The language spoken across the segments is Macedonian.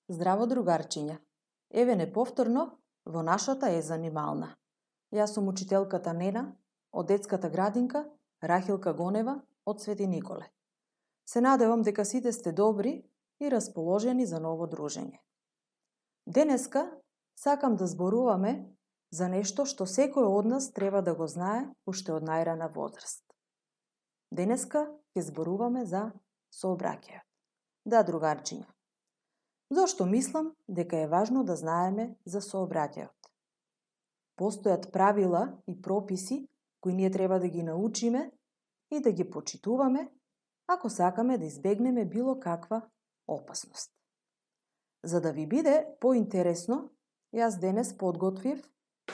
Здраво, другарчиња! Еве неповторно во нашата е занимална. Јас сум учителката Нена од детската градинка Рахилка Гонева од Свети Николе. Се надевам дека сите сте добри и расположени за ново дружење. Денеска сакам да зборуваме за нешто што секој од нас треба да го знае уште од најрана возраст. Денеска ќе зборуваме за сообраќајот. Да, другарчиња. Зошто мислам дека е важно да знаеме за сообраќајот? Постојат правила и прописи кои ние треба да ги научиме и да ги почитуваме ако сакаме да избегнеме било каква опасност. За да ви биде поинтересно, јас денес подготвив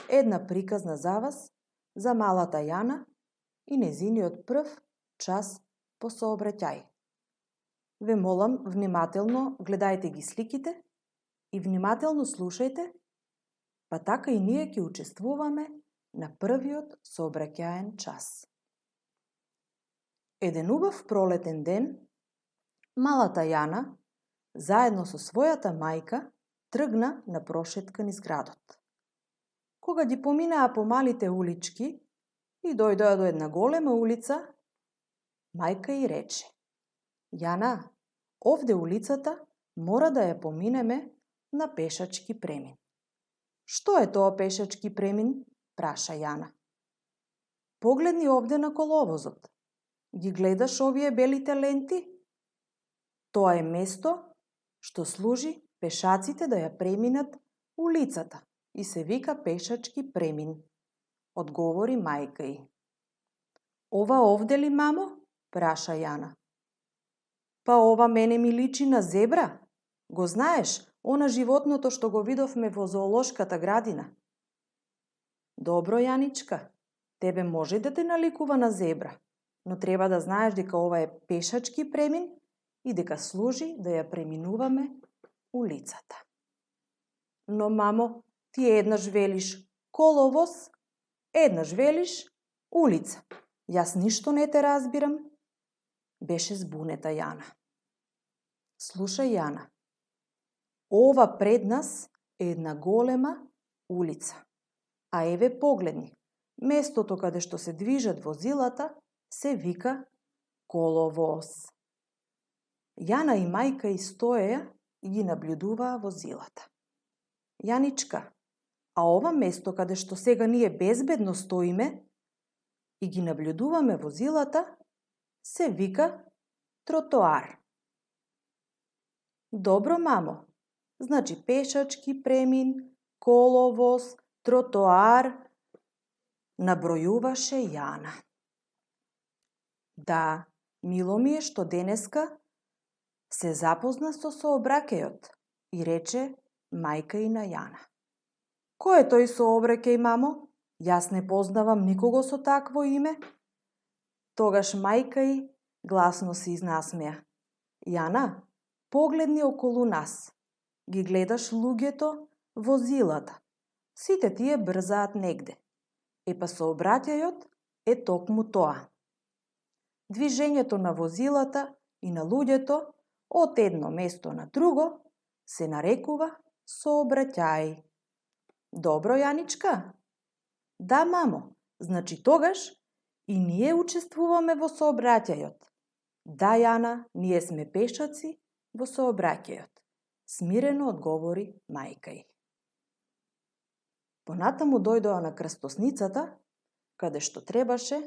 една приказна за вас за малата Јана и незиниот прв час по сообраќај. Ве молам, внимателно гледајте ги сликите и внимателно слушајте, па така и ние ќе учествуваме на првиот сообраќаен час. Еден убав пролетен ден, малата Јана, заедно со својата мајка, тргна на прошетка низ градот. Кога ги поминаа по малите улички и дојдоа до една голема улица, мајка ѝ рече: Јана, овде улицата мора да ја поминеме на пешачки премин. Што е тоа пешачки премин? Праша Јана. Погледни овде на коловозот. Ги гледаш овие белите ленти? Тоа е место што служи пешаците да ја преминат улицата и се вика пешачки премин, одговори мајка ѝ. Ова овде ли, мамо? Праша Јана. Па ова мене ми личи на зебра. Го знаеш, она животното што го видовме во зоолошката градина. Добро, Јаничка, тебе може да те наликува на зебра, но треба да знаеш дека ова е пешачки премин и дека служи да ја преминуваме улицата. Но, мамо, ти еднаш велиш коловоз, еднаш велиш улица. Јас ништо не те разбирам. Беше збунета Јана. Слушај, Јана, ова пред нас е една голема улица. А еве погледни, местото каде што се движат возилата се вика коловоз. Јана и мајка и стоеја и ги наблюдуваа возилата. Јаничка, а ова место каде што сега ние безбедно стоиме и ги наблюдуваме возилата се вика тротоар. Добро, мамо. Значи пешачки премин, коловоз, тротоар, набројуваше Јана. Да, мило ми е што денеска се запозна со сообраќајот и рече мајка и на Јана. Кој е тој сообраќај, мамо? Јас не познавам никого со такво име. Тогаш мајка ѝ гласно се изнасмеа. Јана, погледни околу нас. Ги гледаш луѓето, возилата. Сите тие брзаат негде. Епа сообраќајот е токму тоа. Движењето на возилата и на луѓето од едно место на друго се нарекува сообраќај. Добро, Јаничка? Да, мамо. Значи тогаш и ние учествуваме во сообраќајот. Да, Јана, ние сме пешаци во сообраќајот. Смирено одговори мајка ѝ. Понатаму дојдоа на крстосницата, каде што требаше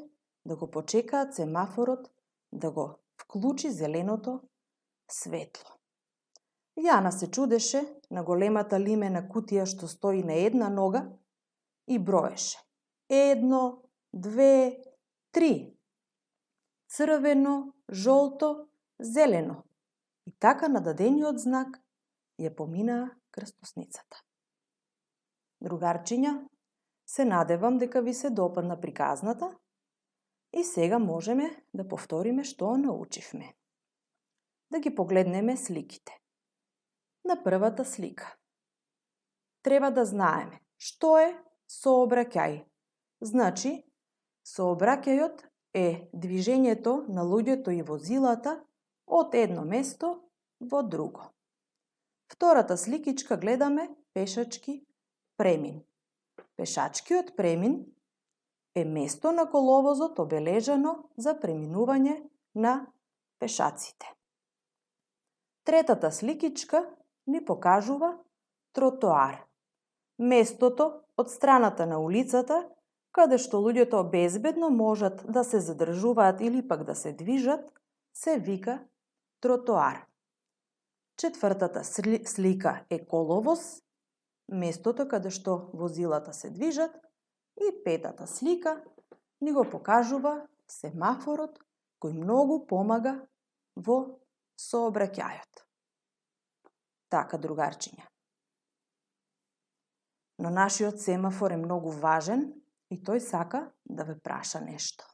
да го почекаат семафорот да го вклучи зеленото светло. Јана се чудеше на големата лимена кутија што стои на една нога и броеше. 1, 2, 3. Црвено, жолто, зелено. И така на дадениот знак ја поминаа крстосницата. Другарчиња, се надевам дека ви се допадна приказната и сега можеме да повториме што научивме. Да ги погледнеме сликите. На првата слика. Треба да знаеме што е сообраќај. Значи, сообраќајот е движењето на луѓето и возилата од едно место во друго. Втората сликичка гледаме пешачки премин. Пешачкиот премин е место на коловозот обележано за преминување на пешаците. Третата сликичка ни покажува тротоар. Местото од страната на улицата каде што луѓето безбедно можат да се задржуваат или пак да се движат, се вика тротоар. Четвртата слика е коловоз, местото каде што возилата се движат, и петата слика ни го покажува семафорот кој многу помага во сообраќајот. Така, другарчиња. Но нашиот семафор е многу важен и тој сака да ве праша нешто.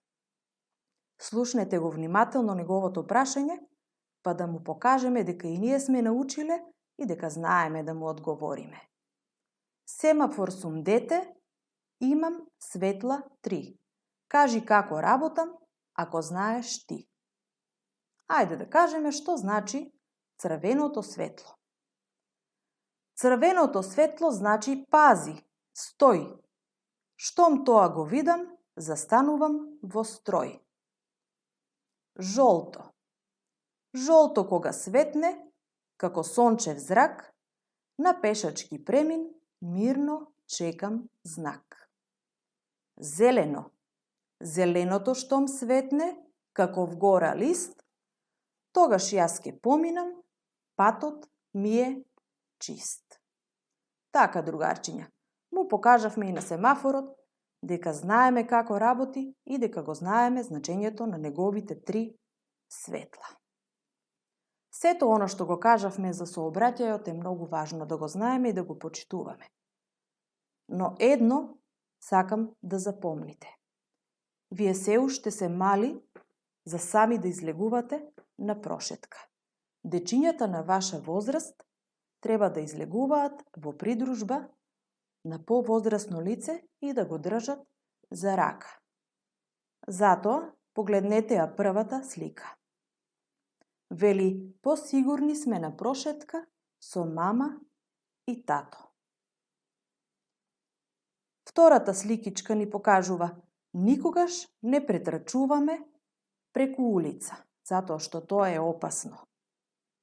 Слушнете го внимателно неговото прашање, па да му покажеме дека и ние сме научиле и дека знаеме да му одговориме. Семафор сум дете, имам светла 3. Кажи како работам, ако знаеш ти. Ајде да кажеме што значи црвеното светло. Црвеното светло значи пази, стој. Штом тоа го видам, застанувам во строј. Жолто. Жолто кога светне, како сончев зрак, на пешачки премин мирно чекам знак. Зелено. Зеленото штом светне, како вгора лист, тогаш јас ке поминам, патот ми е чист. Така, другарчиња, му покажавме и на семафорот дека знаеме како работи и дека го знаеме значењето на неговите 3 светла. Сето оно што го кажавме за сообраќајот е многу важно да го знаеме и да го почитуваме. Но едно сакам да запомните. Вие се уште се мали за сами да излегувате на прошетка. Дечињата на ваша возраст треба да излегуваат во придружба на повозрасно лице и да го држат за рака. Затоа, погледнете ја првата слика. Вели, посигурни сме на прошетка со мама и тато. Втората сликичка ни покажува никогаш не претрачуваме преку улица, затоа што тоа е опасно.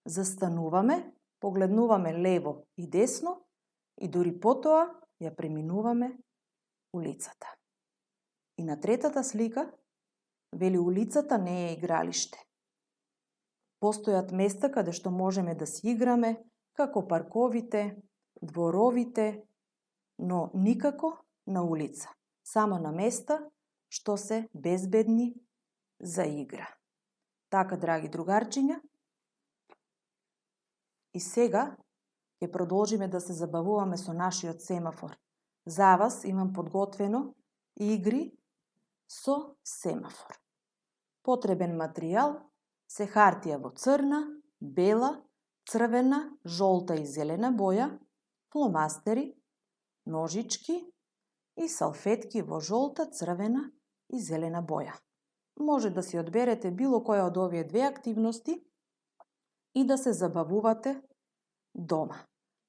Застануваме, погледнуваме лево и десно и дури потоа ја преминуваме улицата. И на третата слика вели улицата не е игралиште. Постојат места каде што можеме да си играме, како парковите, дворовите, но никако на улица, само на места што се безбедни за игра. Така, драги другарчиња, и сега ќе продолжиме да се забавуваме со нашиот семафор. За вас имам подготвено игри со семафор. Потребен материјал се хартија во црна, бела, црвена, жолта и зелена боја, фломастери, ножички и салфетки во жолта, црвена и зелена боја. Може да си одберете било која од овие две активности и да се забавувате дома.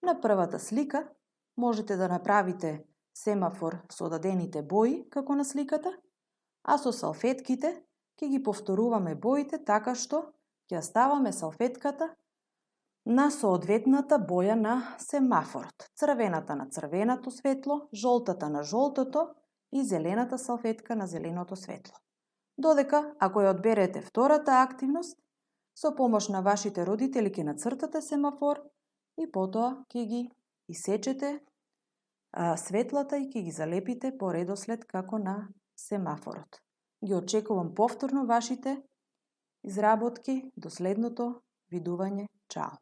На првата слика можете да направите семафор со дадените бои, како на сликата, а со салфетките ќе ги повторуваме боите така што ќе ставаме салфетката на соодветната боја на семафорот. Црвената на црвеното светло, жолтата на жолтото и зелената салфетка на зеленото светло. Додека, ако ја одберете втората активност, со помош на вашите родители ќе нацртате семафор и потоа ќе ги исечете светлата и ќе ги залепите по редослед како на семафорот. Ги очекувам повторно вашите изработки до следното видување. Чао!